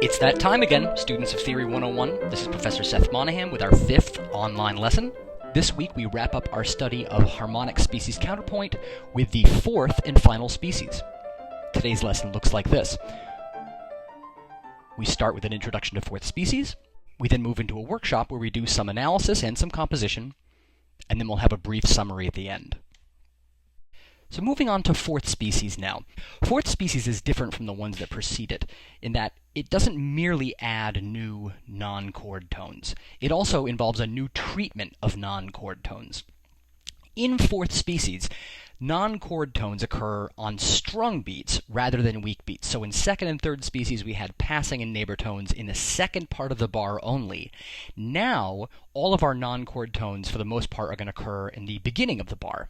It's that time again, students of Theory 101. This is Professor Seth Monahan with our 5th online lesson. This week we wrap up our study of harmonic species counterpoint with the 4th and final species. Today's lesson looks like this. We start with an introduction to 4th species. We then move into a workshop where we do some analysis and some composition, and then we'll have a brief summary at the end. So moving on to 4th species now. 4th species is different from the ones that precede it in that it doesn't merely add new non-chord tones. It also involves a new treatment of non-chord tones. In 4th species, non-chord tones occur on strung beats rather than weak beats. So in 2nd and 3rd species, we had passing and neighbor tones in the second part of the bar only. Now, all of our non-chord tones, for the most part, are going to occur in the beginning of the bar.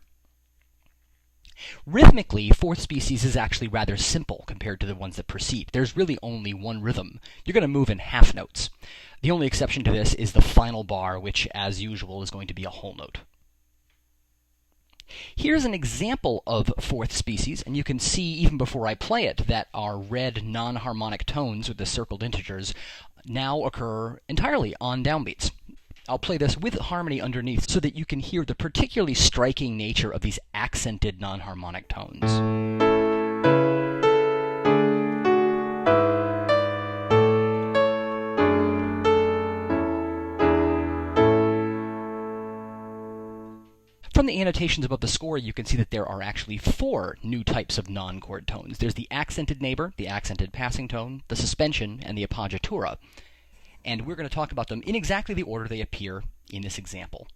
Rhythmically, 4th species is actually rather simple compared to the ones that precede. There's really only one rhythm. You're going to move in half notes. The only exception to this is the final bar, which, as usual, is going to be a whole note. Here's an example of 4th species, and you can see even before I play it that our red non-harmonic tones with the circled integers now occur entirely on downbeats. I'll play this with harmony underneath so that you can hear the particularly striking nature of these accented non-harmonic tones. From the annotations above the score, you can see that there are actually 4 new types of non-chord tones. There's the accented neighbor, the accented passing tone, the suspension, and the appoggiatura. And we're going to talk about them in exactly the order they appear in this example.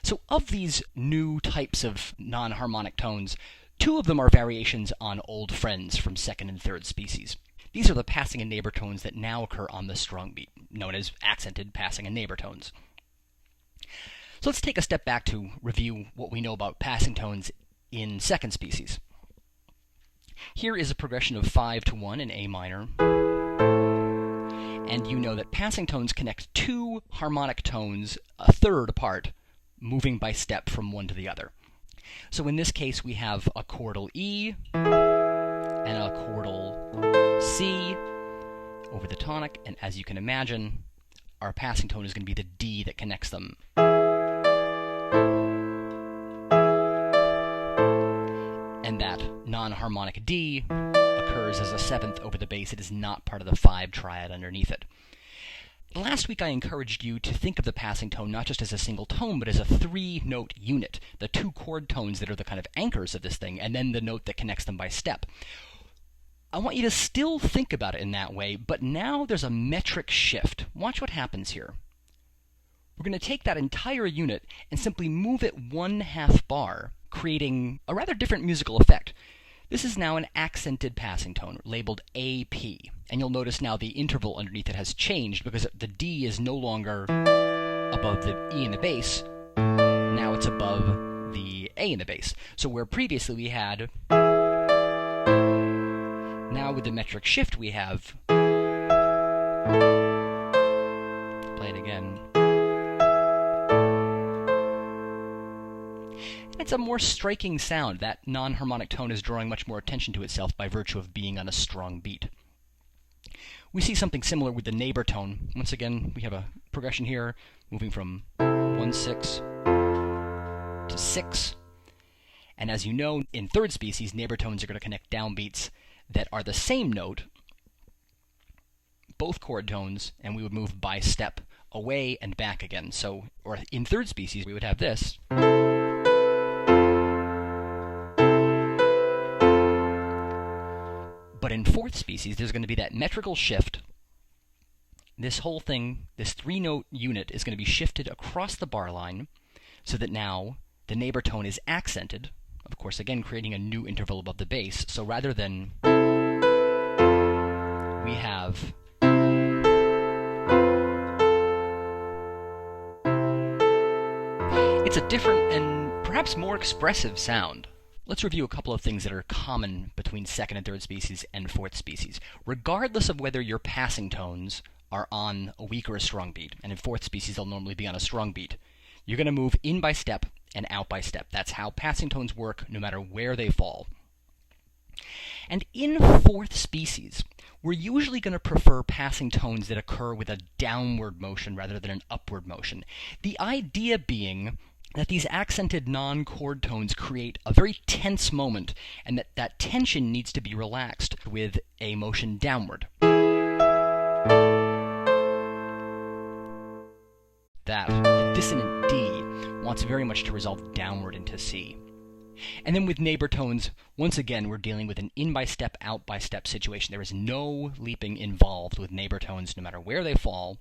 So of these new types of non-harmonic tones, 2 of them are variations on old friends from 2nd and 3rd species. These are the passing and neighbor tones that now occur on the strung beat, known as accented passing and neighbor tones. So let's take a step back to review what we know about passing tones in 2nd species. Here is a progression of 5-1 in A minor. And you know that passing tones connect 2 harmonic tones a third apart, moving by step from one to the other. So in this case, we have a chordal E and a chordal C over the tonic, and as you can imagine, our passing tone is going to be the D that connects them. And that non-harmonic D occurs as a 7th over the bass. It is not part of the 5 triad underneath it. Last week I encouraged you to think of the passing tone not just as a single tone, but as a 3-note unit. The 2 chord tones that are the kind of anchors of this thing, and then the note that connects them by step. I want you to still think about it in that way, but now there's a metric shift. Watch what happens here. We're going to take that entire unit and simply move it 1/2 bar, creating a rather different musical effect. This is now an accented passing tone, labeled AP. And you'll notice now the interval underneath it has changed because the D is no longer above the E in the bass. Now it's above the A in the bass. So where previously we had... Now with the metric shift we have... Play it again. It's a more striking sound. That non-harmonic tone is drawing much more attention to itself by virtue of being on a strung beat. We see something similar with the neighbor tone. Once again, we have a progression here, moving from 1/6 to 6. And as you know, in 3rd species, neighbor tones are going to connect downbeats that are the same note, both chord tones, and we would move by step away and back again. So, or in 3rd species, we would have this. But in 4th species, there's going to be that metrical shift. This whole thing, this 3-note unit, is going to be shifted across the bar line so that now the neighbor tone is accented, of course, again, creating a new interval above the bass. So rather than we have it's a different and perhaps more expressive sound. Let's review a couple of things that are common between 2nd and 3rd species and 4th species. Regardless of whether your passing tones are on a weak or a strung beat, and in 4th species they'll normally be on a strung beat, you're going to move in by step and out by step. That's how passing tones work no matter where they fall. And in fourth species, we're usually going to prefer passing tones that occur with a downward motion rather than an upward motion. The idea being that these accented non-chord tones create a very tense moment, and that tension needs to be relaxed with a motion downward. The dissonant D wants very much to resolve downward into C. And then with neighbor tones, once again, we're dealing with an in-by-step, out-by-step situation. There is no leaping involved with neighbor tones, no matter where they fall.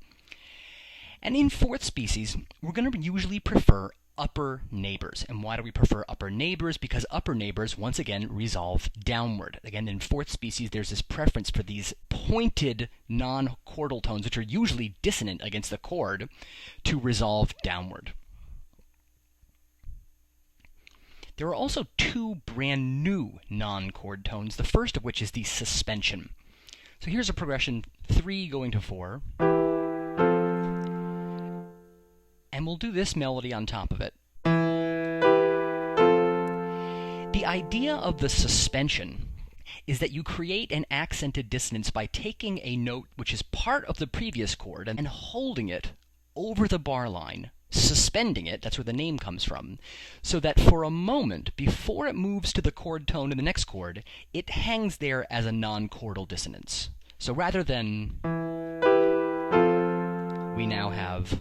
And in fourth species, we're going to usually prefer upper neighbors. And why do we prefer upper neighbors? Because upper neighbors, once again, resolve downward. Again, in fourth species, there's this preference for these pointed non-chordal tones, which are usually dissonant against the chord, to resolve downward. There are also two brand new non-chord tones, the first of which is the suspension. So here's a progression 3 going to 4. And we'll do this melody on top of it. The idea of the suspension is that you create an accented dissonance by taking a note which is part of the previous chord and holding it over the bar line, suspending it, that's where the name comes from, so that for a moment, before it moves to the chord tone in the next chord, it hangs there as a non-chordal dissonance. So rather than, we now have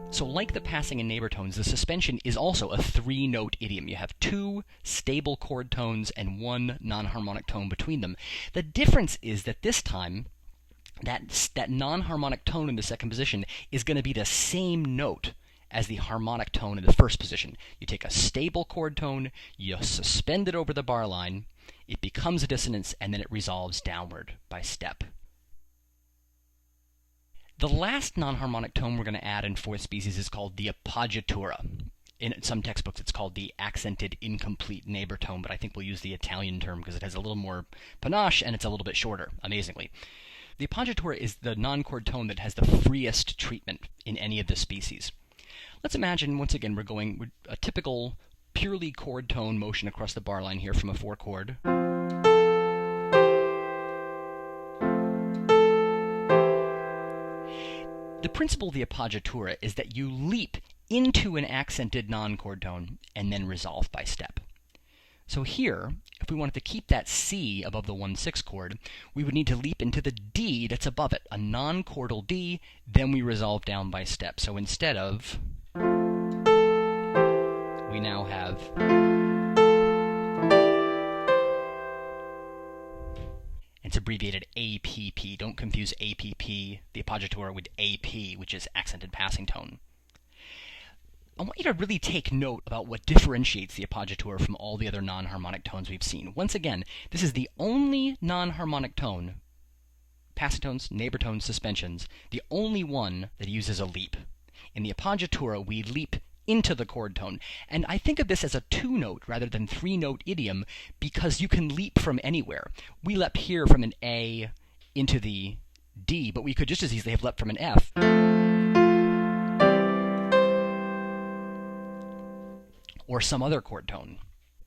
So like the passing and neighbor tones, the suspension is also a 3-note idiom. You have 2 stable chord tones and 1 non-harmonic tone between them. The difference is that this time, that non-harmonic tone in the second position is going to be the same note as the harmonic tone in the first position. You take a stable chord tone, you suspend it over the bar line, it becomes a dissonance, and then it resolves downward by step. The last non-harmonic tone we're going to add in fourth species is called the appoggiatura. In some textbooks it's called the accented incomplete neighbor tone, but I think we'll use the Italian term because it has a little more panache and it's a little bit shorter, amazingly. The appoggiatura is the non-chord tone that has the freest treatment in any of the species. Let's imagine, once again, we're going with a typical purely chord tone motion across the bar line here from a 4-chord. The principle of the appoggiatura is that you leap into an accented non-chord tone and then resolve by step. So here, if we wanted to keep that C above the 1/6 chord, we would need to leap into the D that's above it, a non-chordal D, then we resolve down by step. So instead of, we now have, it's abbreviated APP. Don't confuse APP, the appoggiatura, with AP, which is accented passing tone. I want you to really take note about what differentiates the appoggiatura from all the other non-harmonic tones we've seen. Once again, this is the only non-harmonic tone, passing tones, neighbor tones, suspensions, the only one that uses a leap. In the appoggiatura, we leap into the chord tone. And I think of this as a 2-note rather than 3-note idiom because you can leap from anywhere. We leapt here from an A into the D, but we could just as easily have leapt from an F or some other chord tone.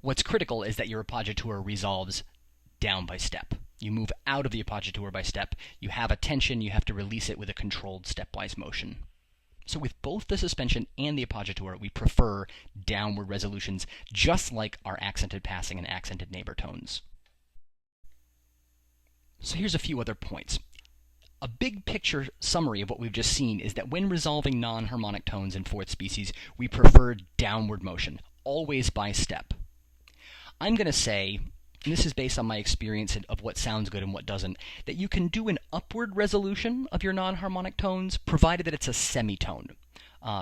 What's critical is that your appoggiatura resolves down by step. You move out of the appoggiatura by step. You have a tension, you have to release it with a controlled stepwise motion. So with both the suspension and the appoggiatura, we prefer downward resolutions, just like our accented passing and accented neighbor tones. So here's a few other points. A big picture summary of what we've just seen is that when resolving non-harmonic tones in fourth species, we prefer downward motion, always by step. I'm going to say, and this is based on my experience of what sounds good and what doesn't, that you can do an upward resolution of your non-harmonic tones, provided that it's a semitone.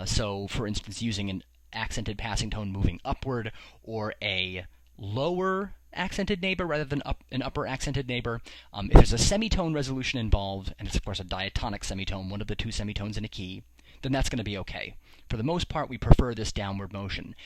So, for instance, using an accented passing tone moving upward, or a lower accented neighbor rather than an upper accented neighbor. If there's a semitone resolution involved, and it's of course a diatonic semitone, one of the 2 semitones in a key, then that's going to be okay. For the most part, we prefer this downward motion.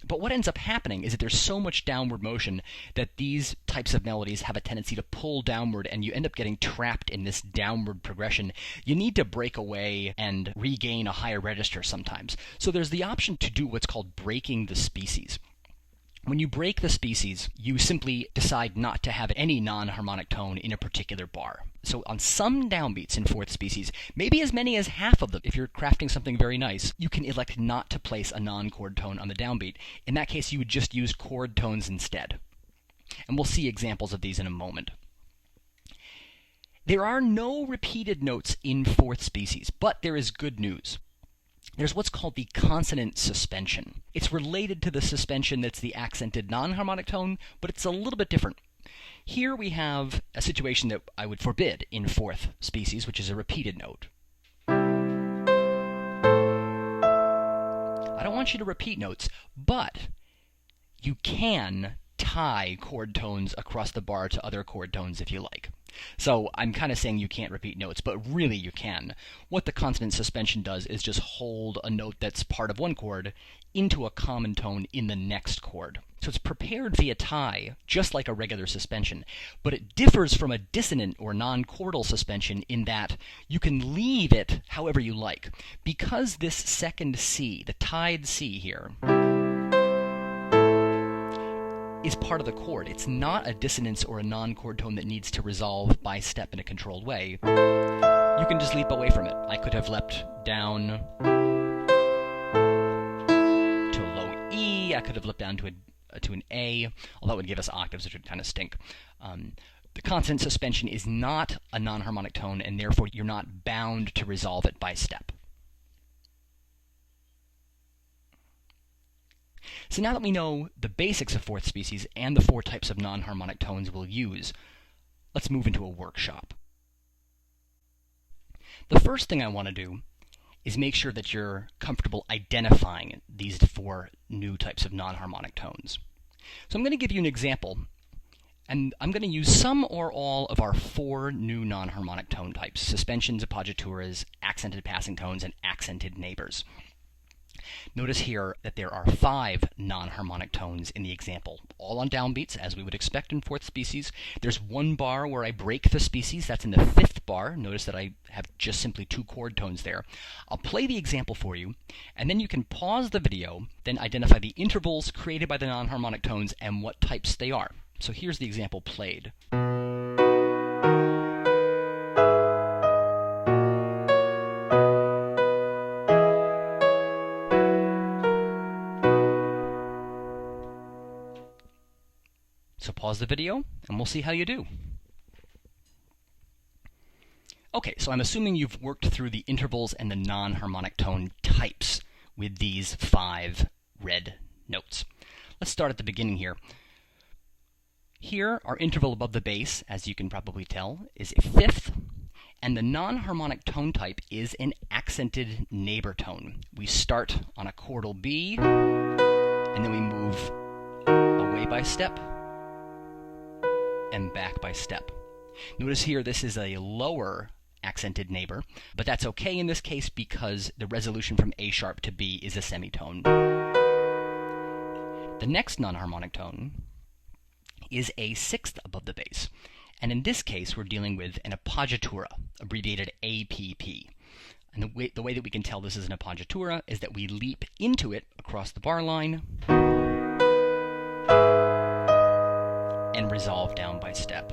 But what ends up happening is that there's so much downward motion that these types of melodies have a tendency to pull downward, and you end up getting trapped in this downward progression. You need to break away and regain a higher register sometimes. So there's the option to do what's called breaking the species. When you break the species, you simply decide not to have any non-harmonic tone in a particular bar. So on some downbeats in fourth species, maybe as many as half of them, if you're crafting something very nice, you can elect not to place a non-chord tone on the downbeat. In that case, you would just use chord tones instead. And we'll see examples of these in a moment. There are no repeated notes in fourth species, but there is good news. There's what's called the consonant suspension. It's related to the suspension that's the accented non-harmonic tone, but it's a little bit different. Here we have a situation that I would forbid in fourth species, which is a repeated note. I don't want you to repeat notes, but you can tie chord tones across the bar to other chord tones if you like. So I'm kind of saying you can't repeat notes, but really you can. What the consonant suspension does is just hold a note that's part of one chord into a common tone in the next chord. So it's prepared via tie, just like a regular suspension, but it differs from a dissonant or non-chordal suspension in that you can leave it however you like. Because this second C, the tied C here, is part of the chord. It's not a dissonance or a non-chord tone that needs to resolve by step in a controlled way. You can just leap away from it. I could have leapt down to a low E. I could have leapt down to an A, although it would give us octaves, which would kind of stink. The consonant suspension is not a non-harmonic tone, and therefore you're not bound to resolve it by step. So now that we know the basics of fourth species and the four types of non-harmonic tones we'll use, let's move into a workshop. The first thing I want to do is make sure that you're comfortable identifying these four new types of non-harmonic tones. So I'm going to give you an example, and I'm going to use some or all of our four new non-harmonic tone types: suspensions, appoggiaturas, accented passing tones, and accented neighbors. Notice here that there are 5 non-harmonic tones in the example, all on downbeats, as we would expect in fourth species. There's one bar where I break the species, that's in the 5th bar. Notice that I have just simply 2 chord tones there. I'll play the example for you, and then you can pause the video, then identify the intervals created by the non-harmonic tones and what types they are. So here's the example played. So pause the video, and we'll see how you do. Okay, so I'm assuming you've worked through the intervals and the non-harmonic tone types with these 5 red notes. Let's start at the beginning here. Here, our interval above the bass, as you can probably tell, is a 5th, and the non-harmonic tone type is an accented neighbor tone. We start on a chordal B, and then we move away by step, and back by step. Notice here this is a lower accented neighbor, but that's okay in this case because the resolution from A sharp to B is a semitone. The next non-harmonic tone is a 6th above the bass, and in this case we're dealing with an appoggiatura, abbreviated APP. And the way that we can tell this is an appoggiatura is that we leap into it across the bar line and resolve down by step.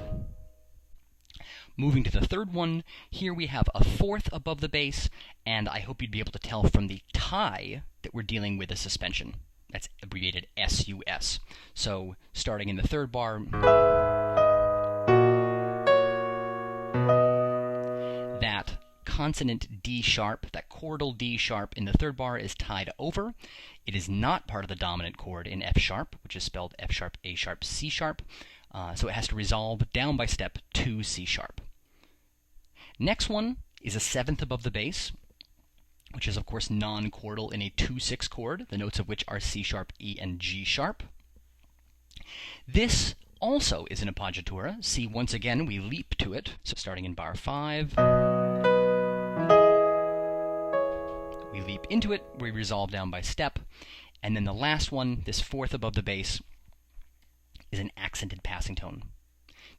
Moving to the third one, here we have a 4th above the bass, and I hope you'd be able to tell from the tie that we're dealing with a suspension. That's abbreviated SUS. So starting in the 3rd bar, that consonant D sharp, that chordal D sharp in the 3rd bar is tied over. It is not part of the dominant chord in F sharp, which is spelled F sharp, A sharp, C sharp. So it has to resolve down by step to C sharp. Next one is a 7th above the bass, which is of course non-chordal in a 2/6 chord, the notes of which are C sharp, E, and G sharp. This also is an appoggiatura. See, once again, we leap to it. So starting in bar 5, we leap into it, we resolve down by step, And then the last one, this fourth above the bass, is an accented passing tone.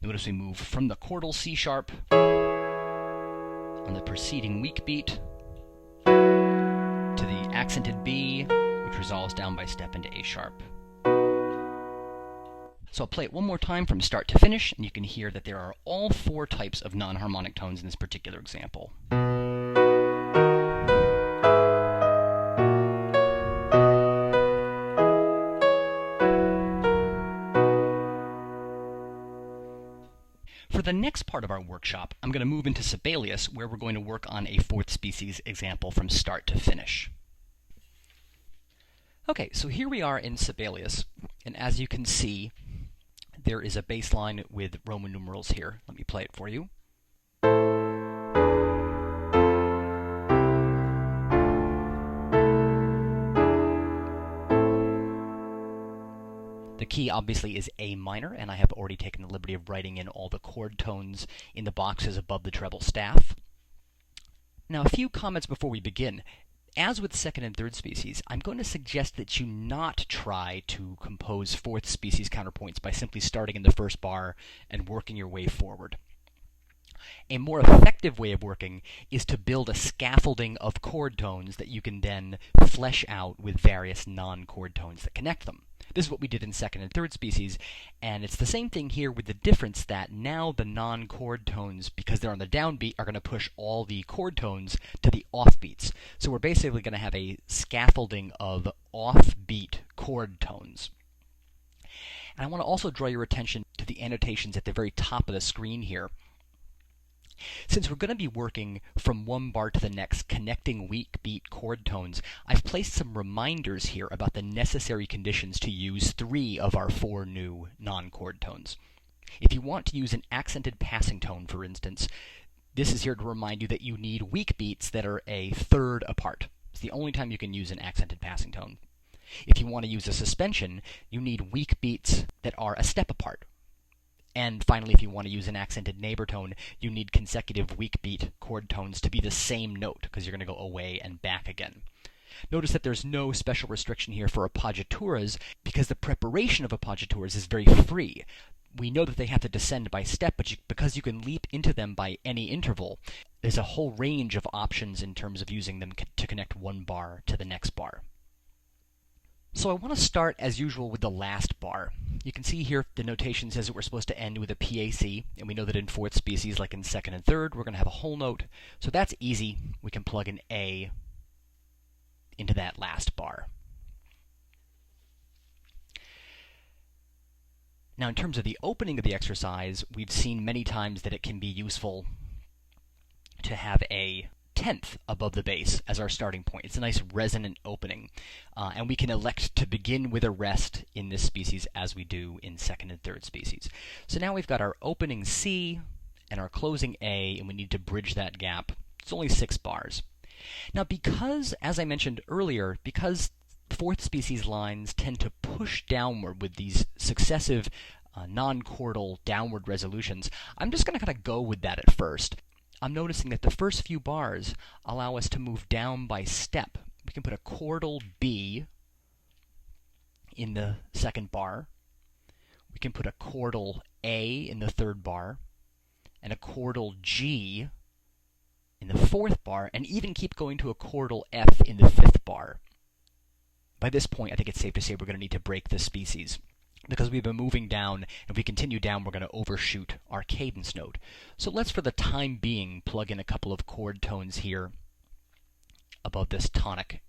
Notice we move from the chordal C sharp on the preceding weak beat to the accented B, which resolves down by step into A sharp. So I'll play it one more time from start to finish, and you can hear that there are all four types of non-harmonic tones in this particular example. For the next part of our workshop, I'm going to move into Sibelius, where we're going to work on a fourth species example from start to finish. Okay, so here we are in Sibelius, and as you can see, there is a bass line with Roman numerals here. Let me play it for you. The key obviously is A minor, and I have already taken the liberty of writing in all the chord tones in the boxes above the treble staff. Now, a few comments before we begin. As with second and third species, I'm going to suggest that you not try to compose fourth species counterpoints by simply starting in the first bar and working your way forward. A more effective way of working is to build a scaffolding of chord tones that you can then flesh out with various non-chord tones that connect them. This is what we did in second and third species, and it's the same thing here with the difference that now the non-chord tones, because they're on the downbeat, are going to push all the chord tones to the offbeats. So we're basically going to have a scaffolding of offbeat chord tones. And I want to also draw your attention to the annotations at the very top of the screen here. Since we're going to be working from one bar to the next, connecting weak beat chord tones, I've placed some reminders here about the necessary conditions to use 3 of our 4 new non-chord tones. If you want to use an accented passing tone, for instance, this is here to remind you that you need weak beats that are a third apart. It's the only time you can use an accented passing tone. If you want to use a suspension, you need weak beats that are a step apart. And finally, if you want to use an accented neighbor tone, you need consecutive weak beat chord tones to be the same note, because you're going to go away and back again. Notice that there's no special restriction here for appoggiaturas, because the preparation of appoggiaturas is very free. We know that they have to descend by step, but because you can leap into them by any interval, there's a whole range of options in terms of using them to connect one bar to the next bar. So I want to start, as usual, with the last bar. You can see here the notation says that we're supposed to end with a PAC, and we know that in fourth species, like in second and third, we're going to have a whole note. So that's easy. We can plug an A into that last bar. Now, in terms of the opening of the exercise, we've seen many times that it can be useful to have a 10th above the bass as our starting point. It's a nice resonant opening, and we can elect to begin with a rest in this species as we do in second and third species. So now we've got our opening C and our closing A, and we need to bridge that gap. It's only 6 bars. Now because, as I mentioned earlier, because fourth species lines tend to push downward with these successive non-chordal downward resolutions, I'm just going to kind of go with that at first. I'm noticing that the first few bars allow us to move down by step. We can put a chordal B in the second bar. We can put a chordal A in the third bar, and a chordal G in the fourth bar, and even keep going to a chordal F in the fifth bar. By this point, I think it's safe to say we're going to need to break the species, because we've been moving down, and if we continue down, we're going to overshoot our cadence note. So let's, for the time being, plug in a couple of chord tones here above this tonic.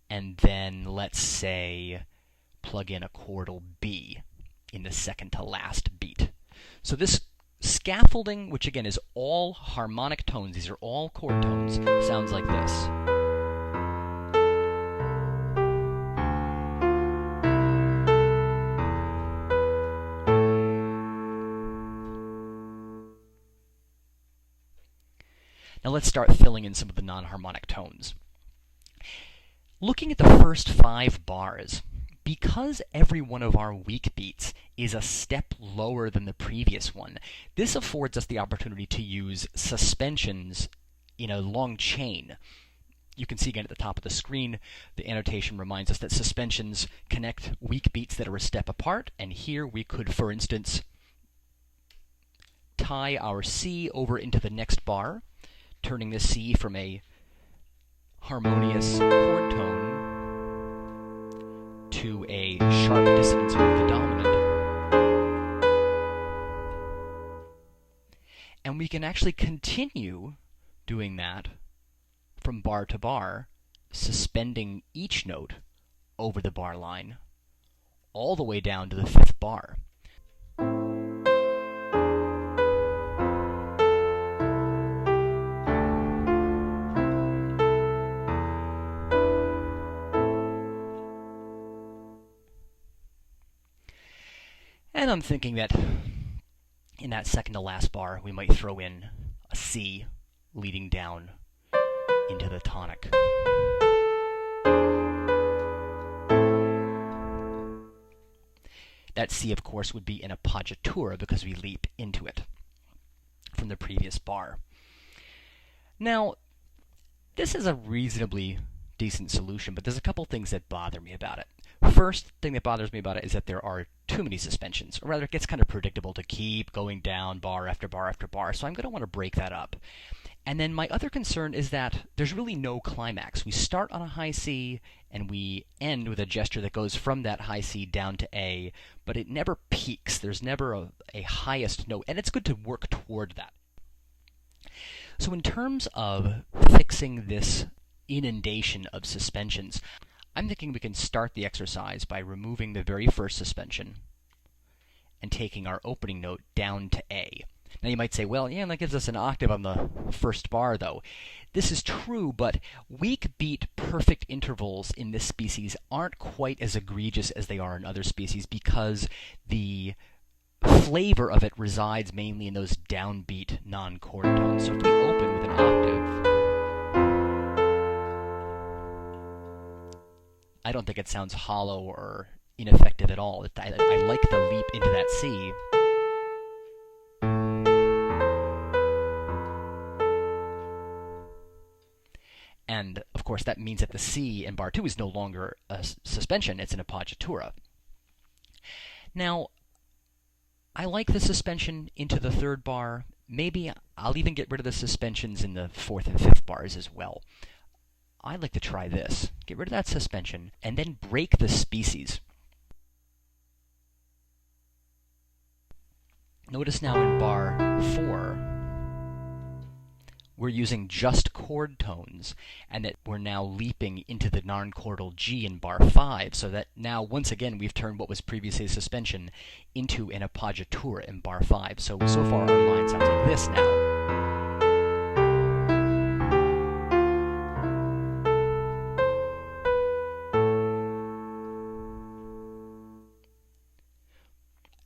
And then, let's say, plug in a chordal B in the second to last beat. So this scaffolding, which again is all harmonic tones, these are all chord tones, sounds like this. Now let's start filling in some of the non-harmonic tones. Looking at the first 5 bars, because every one of our weak beats is a step lower than the previous one, this affords us the opportunity to use suspensions in a long chain. You can see again at the top of the screen, the annotation reminds us that suspensions connect weak beats that are a step apart, and here we could, for instance, tie our C over into the next bar, turning the C from a harmonious chord tone to a sharp dissonance with the dominant. And we can actually continue doing that from bar to bar, suspending each note over the bar line, all the way down to the 5th bar. And I'm thinking that in that second to last bar, we might throw in a C leading down into the tonic. That C, of course, would be in appoggiatura because we leap into it from the previous bar. Now, this is a reasonably decent solution, but there's a couple things that bother me about it. First thing that bothers me about it is that there are too many suspensions, or rather it gets kind of predictable to keep going down bar after bar after bar, so I'm going to want to break that up. And then my other concern is that there's really no climax. We start on a high C and we end with a gesture that goes from that high C down to A, but it never peaks. There's never a highest note, and it's good to work toward that. So in terms of fixing this inundation of suspensions, I'm thinking we can start the exercise by removing the very first suspension and taking our opening note down to A. Now you might say, well, yeah, that gives us an octave on the first bar, though. This is true, but weak beat perfect intervals in this species aren't quite as egregious as they are in other species because the flavor of it resides mainly in those downbeat non-chord tones. So if we open with an octave, I don't think it sounds hollow or ineffective at all. I like the leap into that C. And, of course, that means that the C in bar 2 is no longer a suspension, it's an appoggiatura. Now, I like the suspension into the 3rd bar. Maybe I'll even get rid of the suspensions in the 4th and 5th bars as well. I'd like to try this. Get rid of that suspension, and then break the species. Notice now in bar 4, we're using just chord tones, and that we're now leaping into the non-chordal G in bar 5, so that now, once again, we've turned what was previously a suspension into an appoggiatura in bar 5. So far our line sounds like this now.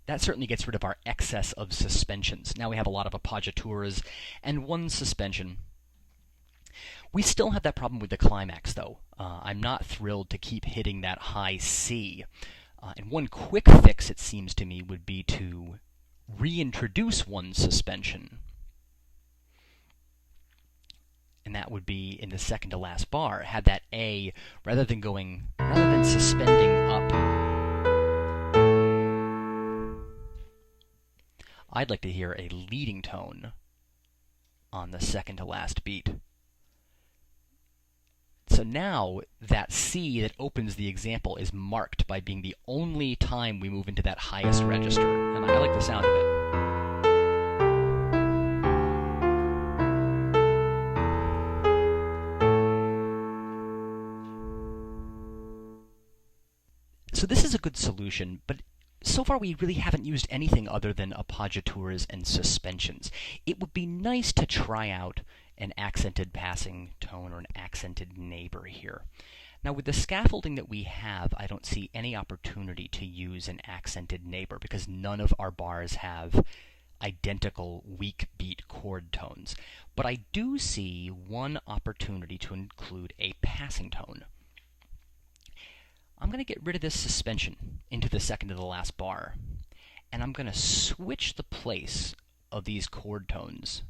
That certainly gets rid of our excess of suspensions. Now we have a lot of appoggiaturas and one suspension. We still have that problem with the climax, though. I'm not thrilled to keep hitting that high C. And one quick fix, it seems to me, would be to reintroduce one suspension. And that would be in the second to last bar. Have that A, rather than suspending up, I'd like to hear a leading tone on the second to last beat. So now that C that opens the example is marked by being the only time we move into that highest register, and I like the sound of it. So this is a good solution, but so far we really haven't used anything other than appoggiaturas and suspensions. It would be nice to try out an accented passing tone or an accented neighbor here. Now with the scaffolding that we have, I don't see any opportunity to use an accented neighbor because none of our bars have identical weak beat chord tones. But I do see one opportunity to include a passing tone. I'm going to get rid of this suspension into the second to the last bar, and I'm going to switch the place of these chord tones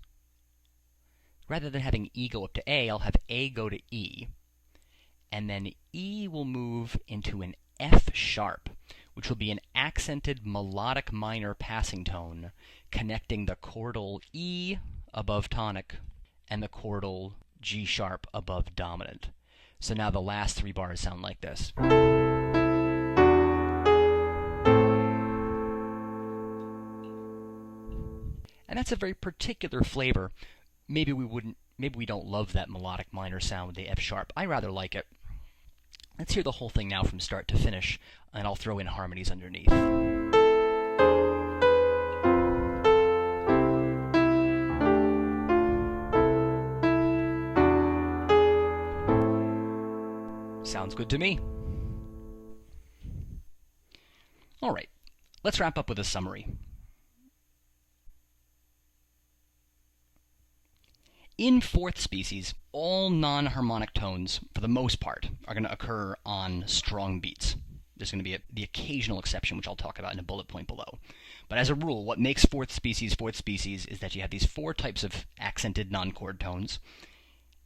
rather than having E go up to A, I'll have A go to E. And then E will move into an F sharp, which will be an accented melodic minor passing tone connecting the chordal E above tonic and the chordal G sharp above dominant. So now the last three bars sound like this. And that's a very particular flavor. Maybe we don't love that melodic minor sound with the F sharp. I rather like it. Let's hear the whole thing now from start to finish, and I'll throw in harmonies underneath. Sounds good to me. All right, let's wrap up with a summary. In fourth species, all non-harmonic tones, for the most part, are going to occur on strong beats. There's going to be the occasional exception, which I'll talk about in a bullet point below. But as a rule, what makes fourth species is that you have these four types of accented non-chord tones.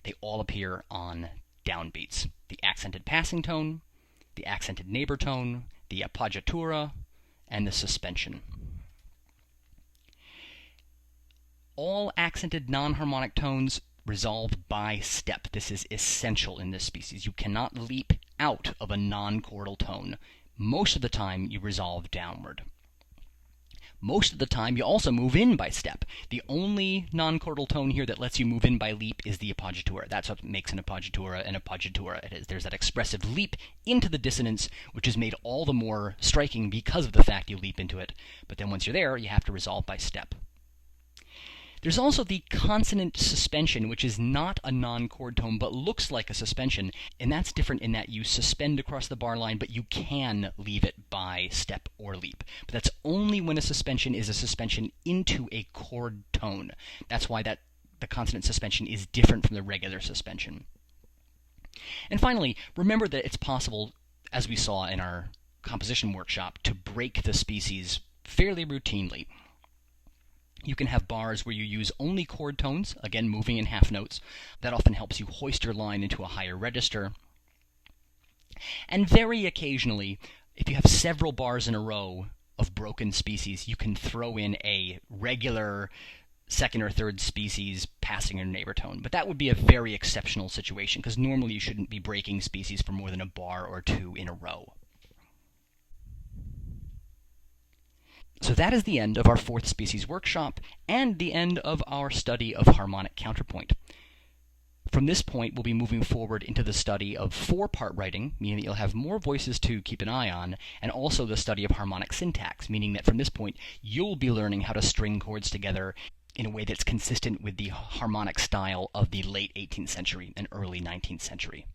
They all appear on downbeats. The accented passing tone, the accented neighbor tone, the appoggiatura, and the suspension. All accented non-harmonic tones resolve by step. This is essential in this species. You cannot leap out of a non-chordal tone. Most of the time, you resolve downward. Most of the time, you also move in by step. The only non-chordal tone here that lets you move in by leap is the appoggiatura. That's what makes an appoggiatura an appoggiatura. It is. There's that expressive leap into the dissonance, which is made all the more striking because of the fact you leap into it. But then once you're there, you have to resolve by step. There's also the consonant suspension, which is not a non-chord tone, but looks like a suspension, and that's different in that you suspend across the bar line, but you can leave it by step or leap. But that's only when a suspension is a suspension into a chord tone. That's why the consonant suspension is different from the regular suspension. And finally, remember that it's possible, as we saw in our composition workshop, to break the species fairly routinely. You can have bars where you use only chord tones, again moving in half notes. That often helps you hoist your line into a higher register. And very occasionally, if you have several bars in a row of broken species, you can throw in a regular second or third species passing or neighbor tone. But that would be a very exceptional situation, because normally you shouldn't be breaking species for more than a bar or two in a row. So that is the end of our fourth species workshop, and the end of our study of harmonic counterpoint. From this point, we'll be moving forward into the study of four-part writing, meaning that you'll have more voices to keep an eye on, and also the study of harmonic syntax, meaning that from this point, you'll be learning how to string chords together in a way that's consistent with the harmonic style of the late 18th century and early 19th century.